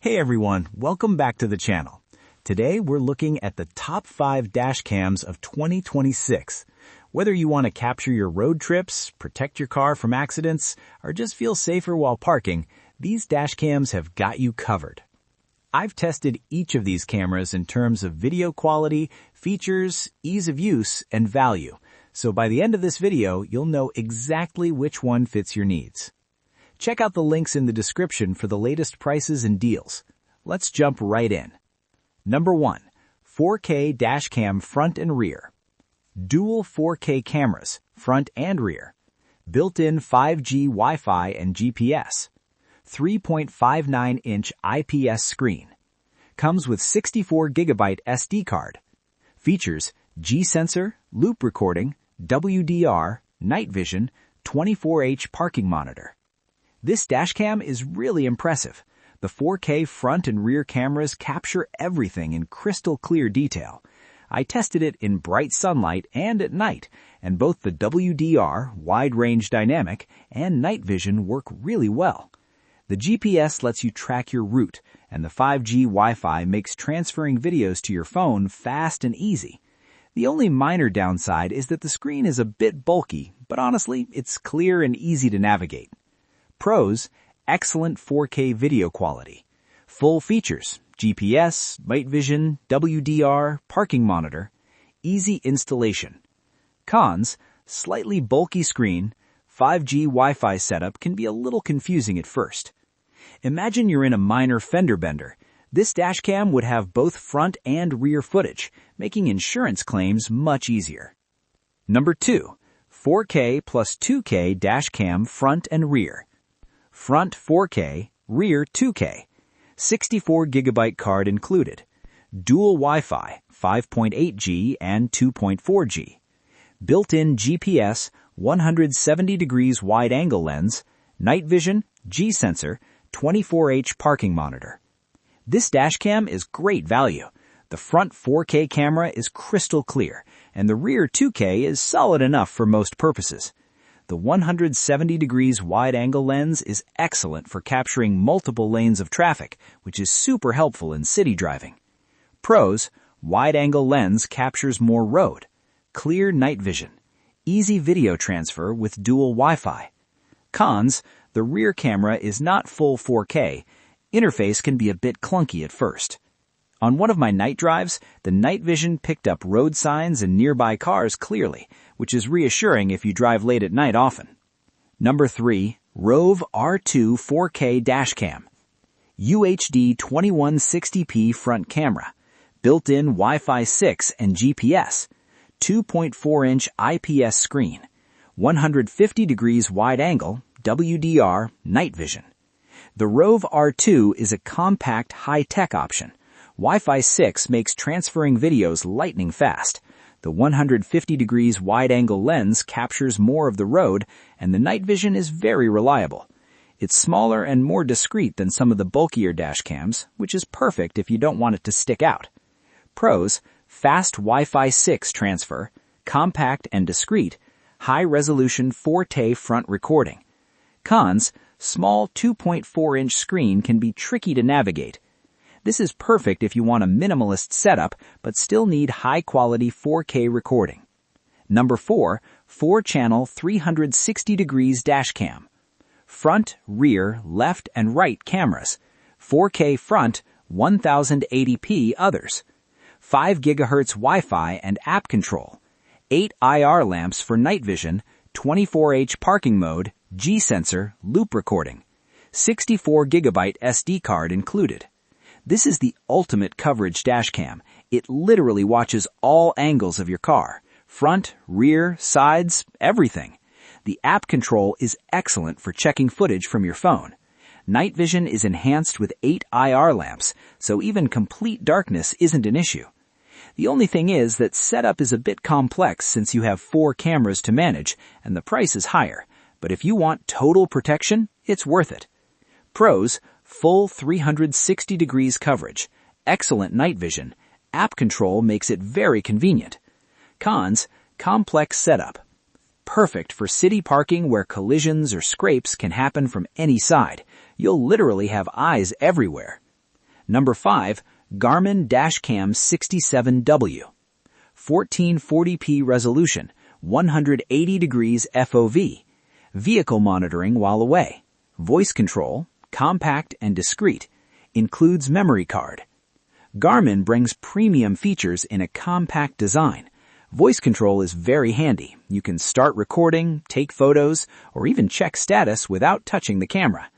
Hey everyone, welcome back to the channel. Today we're looking at the top 5 dash cams of 2026. Whether you want to capture your road trips, protect your car from accidents, or just feel safer while parking, these dash cams have got you covered. I've tested each of these cameras in terms of video quality, features, ease of use, and value. So by the end of this video, you'll know exactly which one fits your needs. Check out the links in the description for the latest prices and deals. Let's jump right in. Number 1. 4K dash cam front and rear. Dual 4K cameras, front and rear. Built-in 5G Wi-Fi and GPS. 3.59-inch IPS screen. Comes with 64GB SD card. Features G-sensor, loop recording, WDR, night vision, 24H parking monitor. This dashcam is really impressive. The 4K front and rear cameras capture everything in crystal clear detail. I tested it in bright sunlight and at night, and both the WDR, wide range dynamic, and night vision work really well. The GPS lets you track your route, and the 5G Wi-Fi makes transferring videos to your phone fast and easy. The only minor downside is that the screen is a bit bulky, but honestly, it's clear and easy to navigate. Pros: excellent 4K video quality. Full features: GPS, night vision, WDR, parking monitor. Easy installation. Cons: slightly bulky screen. 5G Wi-Fi setup can be a little confusing at first. Imagine you're in a minor fender bender. This dashcam would have both front and rear footage, making insurance claims much easier. Number 2. 4K plus 2K dashcam front and rear. Front 4K, rear 2K. 64GB card included. Dual Wi-Fi, 5.8G and 2.4G. Built-in GPS, 170 degrees wide-angle lens, night vision, G-sensor, 24H parking monitor. This dashcam is great value. The front 4K camera is crystal clear, and the rear 2K is solid enough for most purposes. The 170 degrees wide-angle lens is excellent for capturing multiple lanes of traffic, which is super helpful in city driving. Pros: wide-angle lens captures more road. Clear night vision. Easy video transfer with dual Wi-Fi. Cons: the rear camera is not full 4K. Interface can be a bit clunky at first. On one of my night drives, the night vision picked up road signs and nearby cars clearly, which is reassuring if you drive late at night often. Number 3. ROVE R2 4K dashcam. UHD 2160p front camera. Built-in Wi-Fi 6 and GPS. 2.4-inch IPS screen. 150 degrees wide angle, WDR, night vision. The ROVE R2 is a compact high-tech option. Wi-Fi 6 makes transferring videos lightning fast. The 150 degrees wide-angle lens captures more of the road, and the night vision is very reliable. It's smaller and more discreet than some of the bulkier dashcams, which is perfect if you don't want it to stick out. Pros: fast Wi-Fi 6 transfer, compact and discreet, high-resolution 4K front recording. Cons: small 2.4-inch screen can be tricky to navigate. This is perfect if you want a minimalist setup, but still need high-quality 4K recording. Number 4. 4-channel 360 degrees dashcam. Front, rear, left, and right cameras. 4K front, 1080p others. 5 GHz Wi-Fi and app control. 8 IR lamps for night vision, 24H parking mode, G-sensor, loop recording. 64GB SD card included. This is the ultimate coverage dashcam. It literally watches all angles of your car. Front, rear, sides, everything. The app control is excellent for checking footage from your phone. Night vision is enhanced with 8 IR lamps, so even complete darkness isn't an issue. The only thing is that setup is a bit complex since you have 4 cameras to manage, and the price is higher. But if you want total protection, it's worth it. Pros: full 360 degrees coverage, excellent night vision, app control makes it very convenient. Cons: complex setup. Perfect for city parking where collisions or scrapes can happen from any side. You'll literally have eyes everywhere. Number 5, Garmin Dash Cam 67W. 1440p resolution, 180 degrees FOV. Vehicle monitoring while away. Voice control, compact and discreet. Includes memory card. Garmin brings premium features in a compact design. Voice control is very handy. You can start recording, take photos, or even check status without touching the camera.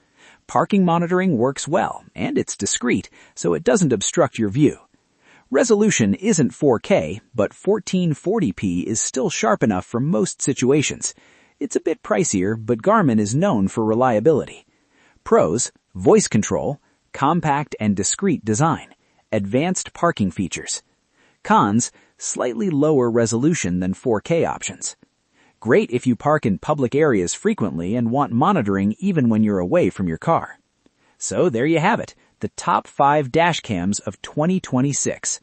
Parking monitoring works well, and it's discreet, so it doesn't obstruct your view. Resolution isn't 4K, but 1440p is still sharp enough for most situations. It's a bit pricier, but Garmin is known for reliability. Pros: voice control, compact and discreet design, advanced parking features. Cons: slightly lower resolution than 4K options. Great if you park in public areas frequently and want monitoring even when you're away from your car. So there you have it, the top 5 dash cams of 2026.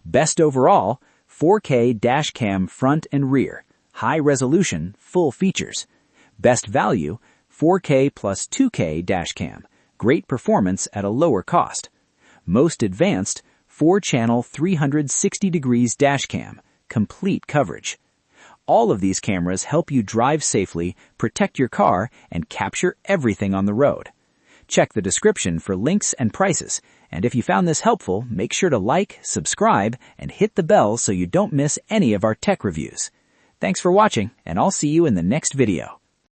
Best overall, 4K dash cam front and rear, high resolution, full features. Best value, 4K plus 2K dash cam, great performance at a lower cost. Most advanced, 4-channel 360 degrees dash cam, complete coverage. All of these cameras help you drive safely, protect your car, and capture everything on the road. Check the description for links and prices, and if you found this helpful, make sure to like, subscribe, and hit the bell so you don't miss any of our tech reviews. Thanks for watching, and I'll see you in the next video.